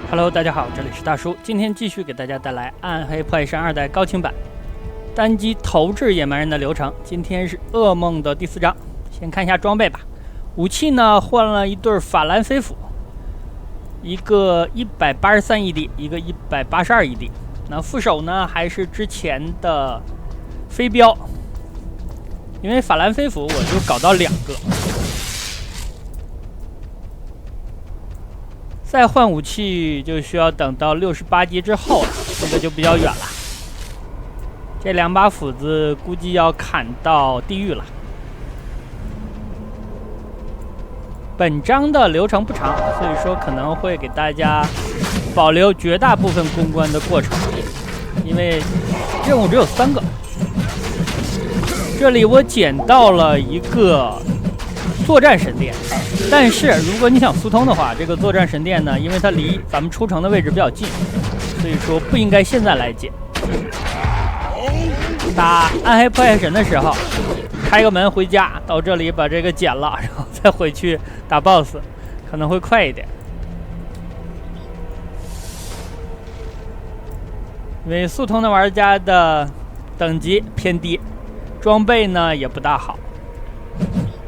Hello， 大家好，这里是大叔，今天继续给大家带来《暗黑破坏神2代》高清版单机投掷野蛮人的流程。今天是噩梦的第4章，先看一下装备吧。武器呢换了一对法兰飞斧，一个183 ED， 一个182 ED。那副手呢还是之前的飞镖，因为法兰飞斧我就搞到2个。再换武器就需要等到68级之后了，这个就比较远了。这2把斧子估计要砍到地狱了。本章的流程不长，所以说可能会给大家保留绝大部分攻关的过程，因为任务只有3个。这里我捡到了一个作战神殿，但是如果你想速通的话，这个作战神殿呢，因为它离咱们出城的位置比较近，所以说不应该现在来捡。打暗黑破坏神的时候，开个门回家，到这里把这个捡了，然后再回去打 BOSS， 可能会快一点。因为速通的玩家的等级偏低，装备呢也不大好，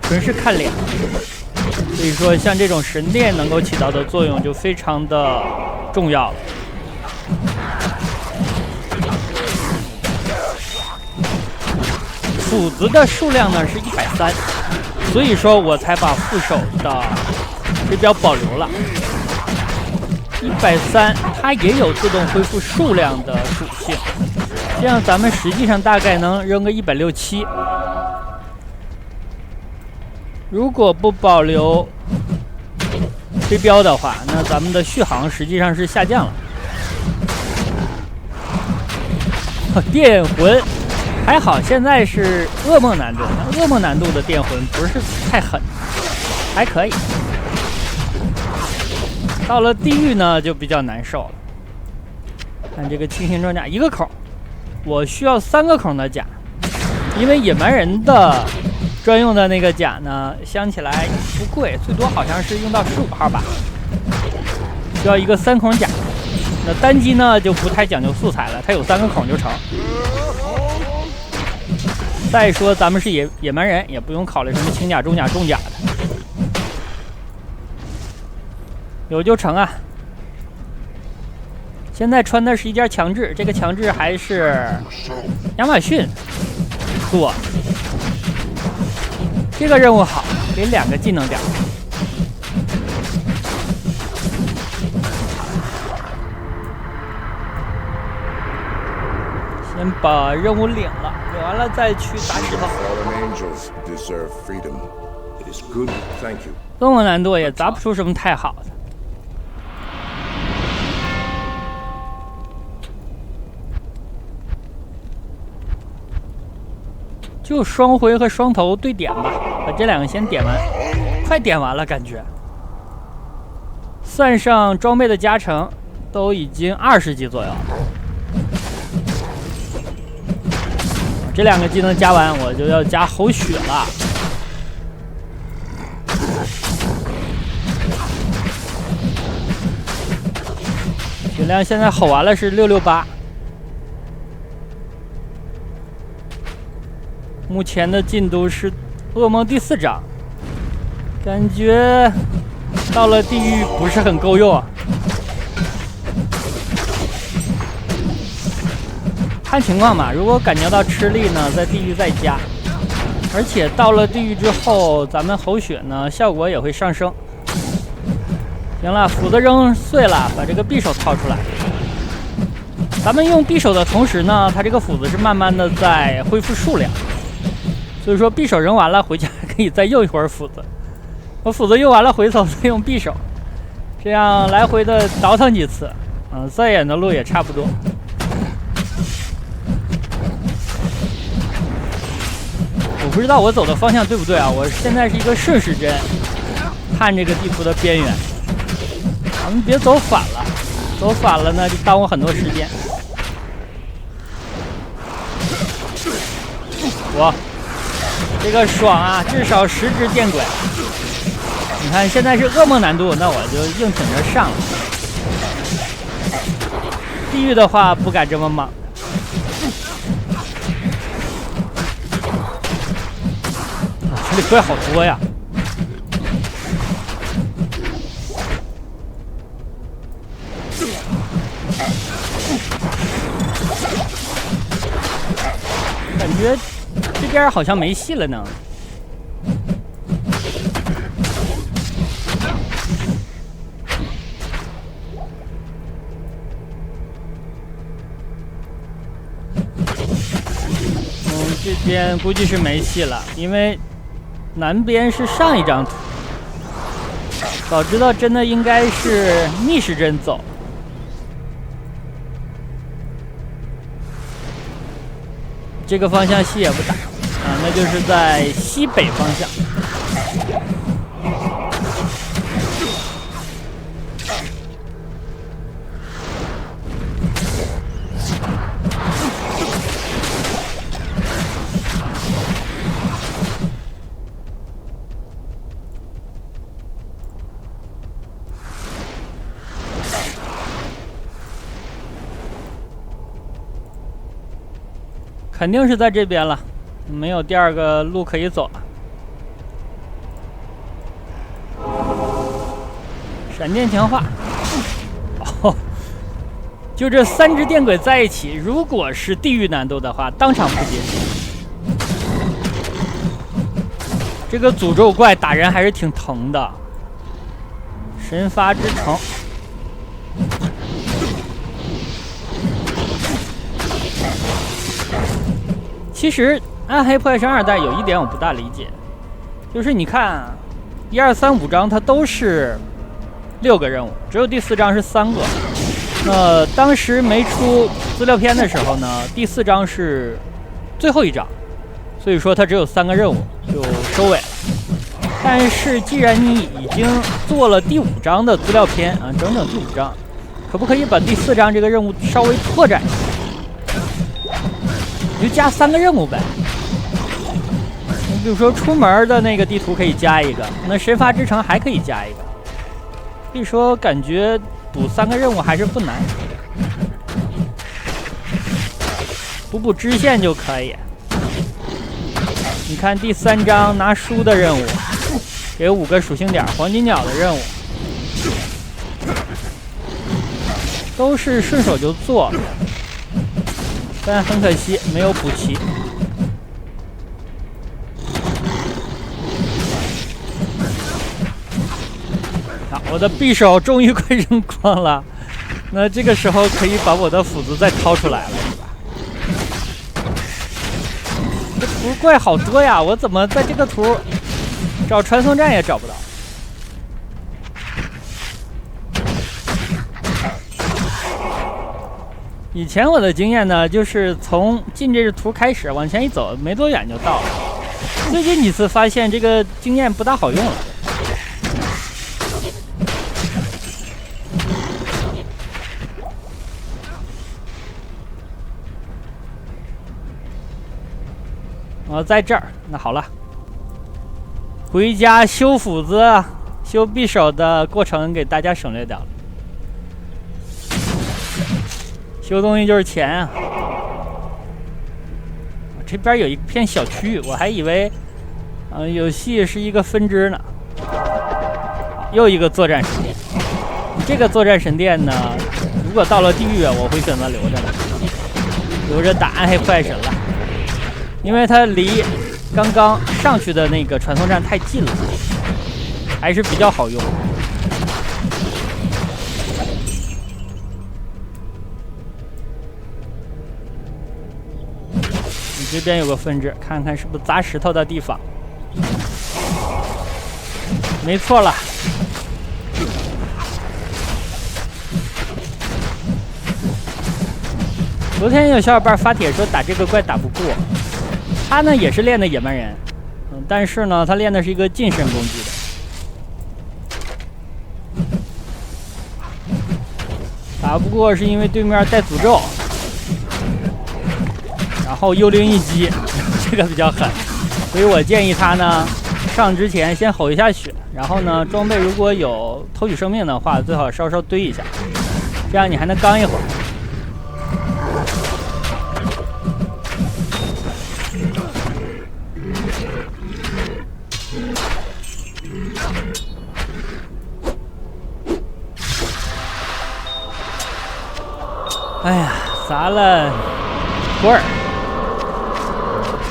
纯是看脸。所以说像这种神殿能够起到的作用就非常的重要了。斧子的数量呢是130，所以说我才把副手的飞镖保留了。130它也有自动恢复数量的属性，这样咱们实际上大概能扔个167。如果不保留飞镖的话，那咱们的续航实际上是下降了。电魂还好，现在是噩梦难度，噩梦难度的电魂不是太狠，还可以。到了地狱呢就比较难受了。看这个轻型装甲1个口，我需要3个口的甲，因为野蛮人的专用的那个甲呢，镶起来不贵，最多好像是用到15号吧，需要一个3孔甲。那单机呢就不太讲究素材了，它有3个孔就成。再说咱们是野蛮人，也不用考虑什么轻甲、中甲、重甲的，有就成啊。现在穿的是一件强制，这个强制还是亚马逊做。这个任务好，给2个技能点。先把任务领了，领完了再去打指头。噩梦难度也砸不出什么太好的。就双回和双头对点吧，把这2个先点完，快点完了感觉。算上装备的加成，都已经20级左右了。这2个技能加完，我就要加吼血了。血量现在吼完了是668。目前的进度是噩梦第4章，感觉到了地狱不是很够用啊。看情况吧，如果感觉到吃力呢，在地狱再加。而且到了地狱之后，咱们吼血呢效果也会上升。行了，斧子扔碎了，把这个匕首掏出来。咱们用匕首的同时呢，它这个斧子是慢慢的在恢复数量。所以说匕首扔完了，回家可以再用一会儿斧子。我斧子用完了，回头再用匕首，这样来回的倒腾几次，再远的路也差不多。我不知道我走的方向对不对啊？我现在是一个顺时针看这个地图的边缘，咱们别走反了，走反了呢就耽误很多时间。我这个爽啊，至少10只电轨。你看现在是噩梦难度，那我就硬挺着上了。地狱的话不敢这么莽。这里怪好多呀！感觉这边好像没戏了呢。这边估计是没戏了，因为南边是上一张图。早知道真的应该是逆时针走。这个方向戏也不大啊，那就是在西北方向。肯定是在这边了，没有第二个路可以走了。闪电强化，哦，就这3只电轨在一起，如果是地狱难度的话，当场不接。这个诅咒怪打人还是挺疼的。神发之城。其实暗黑破坏神2代有一点我不大理解，就是你看1、2、3、5章它都是6个任务，只有第4章是3个。那当时没出资料片的时候呢，第4章是最后一章，所以说它只有3个任务就收尾了。但是既然你已经做了第5章的资料片啊，整整第5章，可不可以把第4章这个任务稍微拓展一下？你就加3个任务呗。你比如说出门的那个地图可以加一个，那神发之城还可以加一个。所以说感觉补3个任务还是不难，补支线就可以。你看第3章拿书的任务，给5个属性点，黄金鸟的任务，都是顺手就做了。但很可惜没有补齐。好，我的匕首终于快扔光了，那这个时候可以把我的斧子再掏出来了，是吧？这图怪好多呀，我怎么在这个图找传送站也找不到？以前我的经验呢，就是从进这个图开始往前一走，没多远就到了。最近几次发现这个经验不大好用了。我在这儿，那好了，回家修斧子、修匕首的过程给大家省略掉了。修东西就是钱啊！这边有一片小区域，我还以为，游戏是一个分支呢。又一个作战神殿，这个作战神殿呢，如果到了地狱，我会选择留着的，留着打暗黑破坏神了，因为它离刚刚上去的那个传送站太近了，还是比较好用。这边有个分支，看看是不是砸石头的地方。没错了。昨天有小伙伴发帖说打这个怪打不过，他呢也是练的野蛮人，但是呢他练的是一个近身攻击的，打不过是因为对面带诅咒。然后幽灵一击，这个比较狠，所以我建议他呢，上之前先吼一下血，然后呢，装备如果有偷取生命的话，最好稍稍堆一下，这样你还能刚一会儿。哎呀，砸了普洱，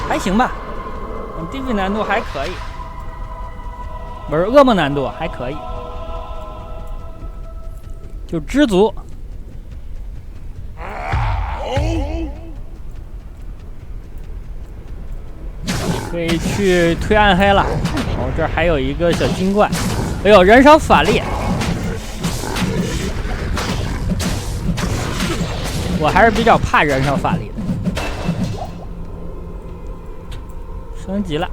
还行吧。地狱难度还可以，不是噩梦难度还可以，就知足。可以去推暗黑了。哦，这儿还有一个小精怪。哎呦，燃烧法力！我还是比较怕燃烧法力的。升级了，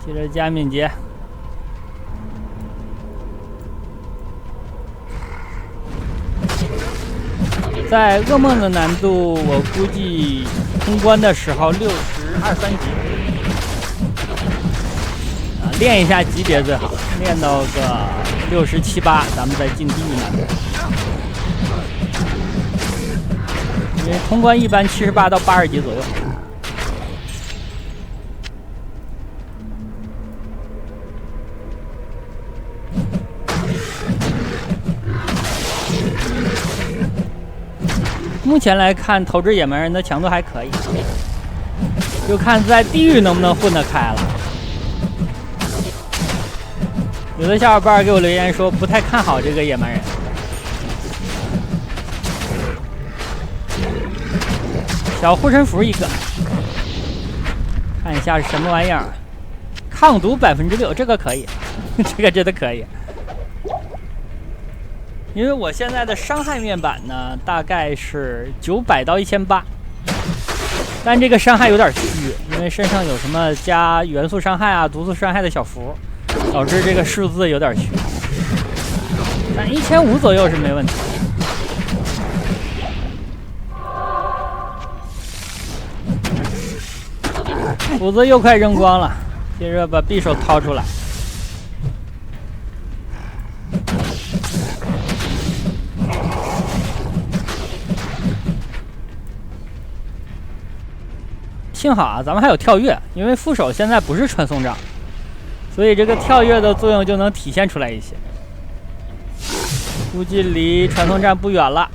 接着加敏捷。在噩梦的难度，我估计通关的时候62、3级。练一下级别最好，练到个67、8，咱们再进地狱难度。因为通关一般78到80级左右。目前来看，投掷野蛮人的强度还可以，就看在地狱能不能混得开了。有的小伙伴给我留言说不太看好这个野蛮人。小护身符一个，看一下是什么玩意儿。抗毒6%，这个可以，这个真的可以。因为我现在的伤害面板呢，大概是900到1800，但这个伤害有点虚，因为身上有什么加元素伤害啊、毒素伤害的小符，导致这个数字有点虚。但1500左右是没问题。斧子又快扔光了，接着把匕首掏出来。幸好啊，咱们还有跳跃，因为副手现在不是传送杖，所以这个跳跃的作用就能体现出来一些。估计离传送站不远了。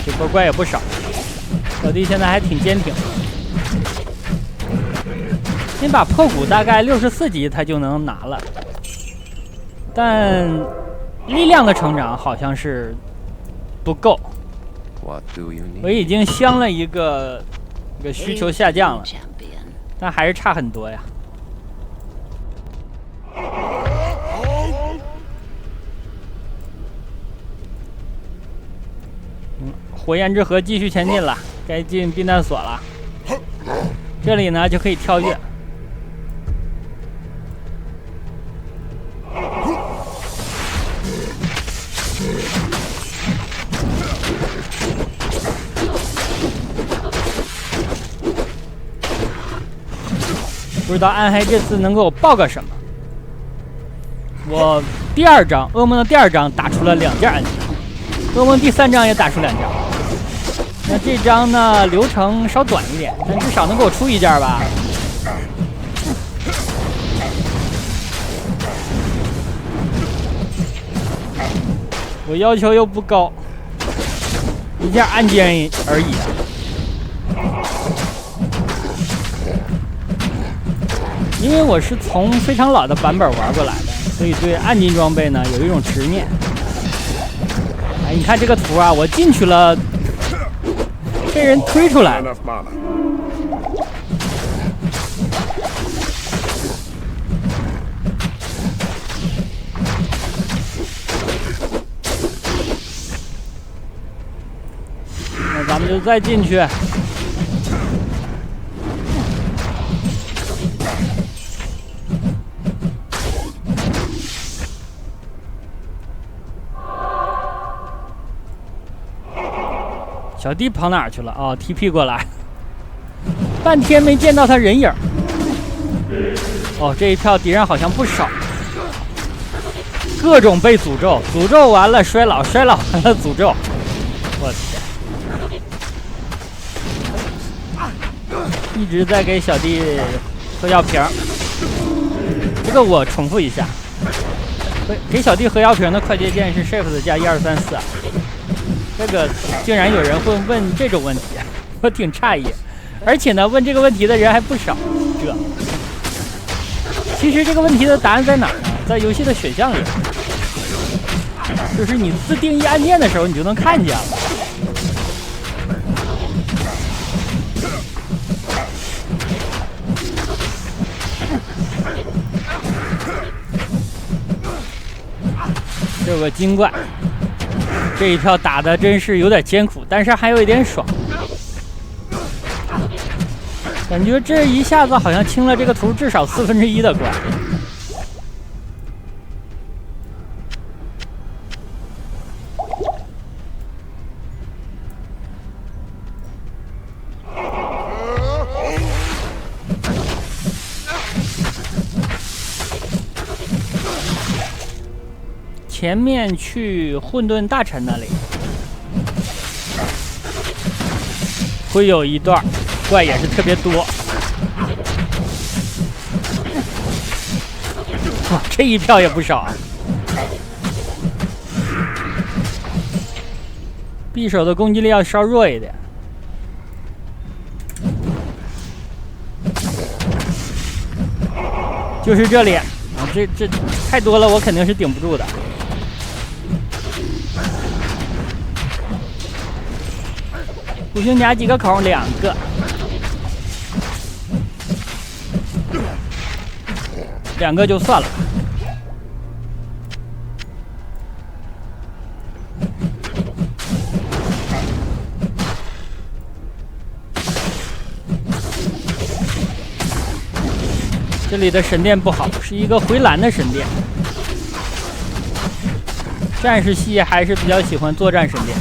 这波怪也不少，小弟现在还挺坚挺。先把破骨大概64级他就能拿了，但力量的成长好像是不够。我已经镶了一个需求下降了，但还是差很多呀。火焰之河继续前进了，该进避难所了。这里呢就可以跳跃。不知道暗黑这次能给我爆个什么。我第2章噩梦的第2章打出了2件暗器，噩梦第3章也打出2件。那这章呢流程稍短一点，但至少能给我出1件吧。我要求又不高，1件暗箭而已。因为我是从非常老的版本玩过来的，所以对暗金装备呢有一种执念。哎，你看这个图啊，我进去了，被人推出来。那咱们就再进去。小弟跑哪儿去了？哦 ，TP 过来，半天没见到他人影。哦，这一票敌人好像不少，各种被诅咒，诅咒完了衰老，衰老完了诅咒。我天！一直在给小弟喝药瓶。这个我重复一下，给小弟喝药瓶的快捷键是 Shift 加1234啊。这个竟然有人会问这种问题，我挺诧异。而且呢，问这个问题的人还不少。其实这个问题的答案在哪儿呢？在游戏的选项里，就是你自定义按键的时候，你就能看见了。这有个精怪，这一票打的真是有点艰苦，但是还有一点爽。感觉这一下子好像清了这个图至少1/4的怪。前面去混沌大臣那里会有一段怪也是特别多。哇，这一票也不少啊！匕首的攻击力要稍弱一点。就是这里啊，这太多了，我肯定是顶不住的。五星甲几个口？2个。2个就算了。这里的神殿不好，是一个回蓝的神殿。战士系还是比较喜欢作战神殿。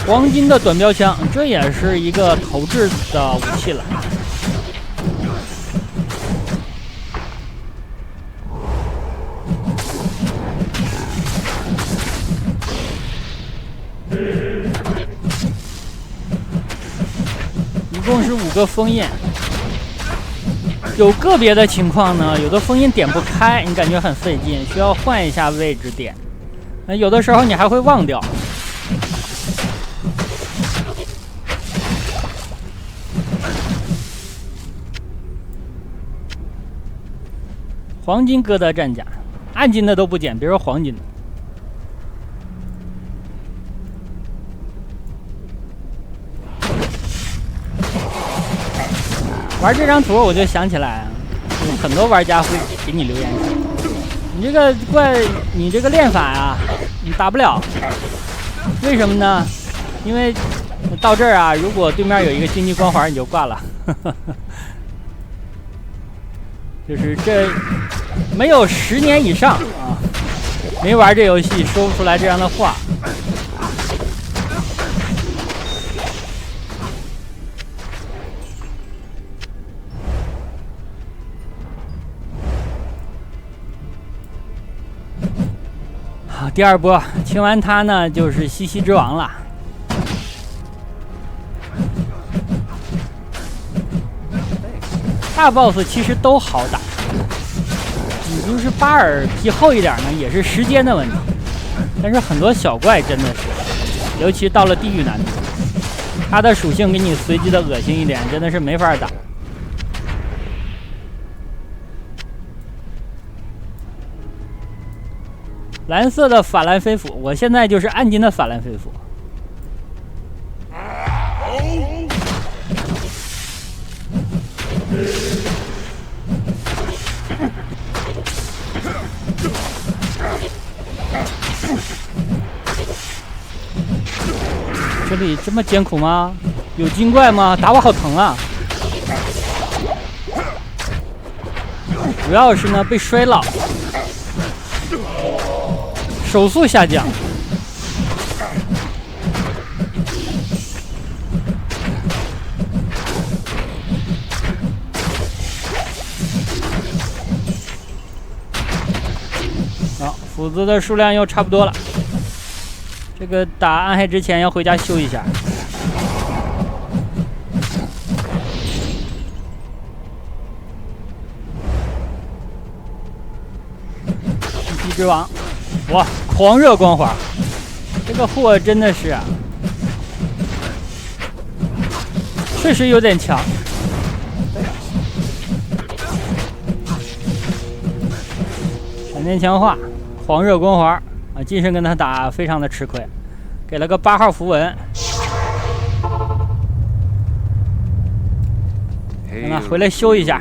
黄金的短标枪，这也是一个投掷的武器了。一共是5个封印，有个别的情况呢，有的封印点不开，你感觉很费劲，需要换一下位置点。那有的时候你还会忘掉。黄金疙瘩战甲，暗金的都不捡，别说黄金的。玩这张图我就想起来，很多玩家会给你留言说，你这个怪，你这个练法啊，你打不了。为什么呢？因为到这儿啊，如果对面有一个竞技光环，你就挂了。就是这没有10年以上啊，没玩这游戏说不出来这样的话。好，第2波清完他呢，就是西西之王了。大 boss 其实都好打，你就是巴尔皮厚一点呢，也是时间的问题。但是很多小怪真的是，尤其到了地狱难度，它的属性给你随机的恶心一点，真的是没法打。蓝色的法兰飞斧，我现在就是暗金的法兰飞斧。这里这么艰苦吗？有精怪吗？打我好疼啊！主要是呢被衰老，手速下降。好，斧子的数量又差不多了。这个打暗黑之前要回家修一下。之王，哇，狂热光环，这个货真的是啊，确实有点强。闪电强化，狂热光环啊，近身跟他打非常的吃亏，给了个8号符文。让他回来修一下。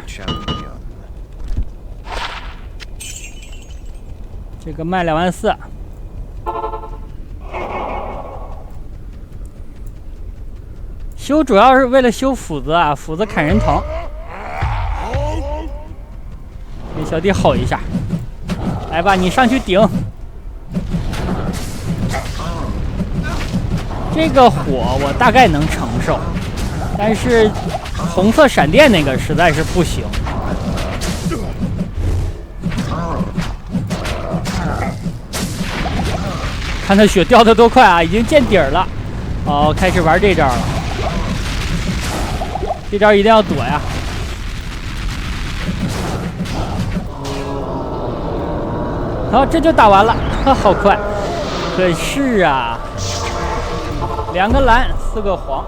这个卖24000。修主要是为了修斧子啊，斧子砍人疼。给小弟吼一下，来吧，你上去顶。这个火我大概能承受，但是红色闪电那个实在是不行。看他血掉的多快啊，已经见底儿了。哦，开始玩这招了。这招一定要躲呀！好，这就打完了，好快。可是啊，2个蓝，4个黄。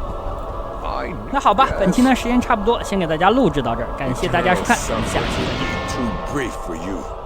那好吧，本期呢时间差不多，先给大家录制到这儿，感谢大家收看，我们下期再见。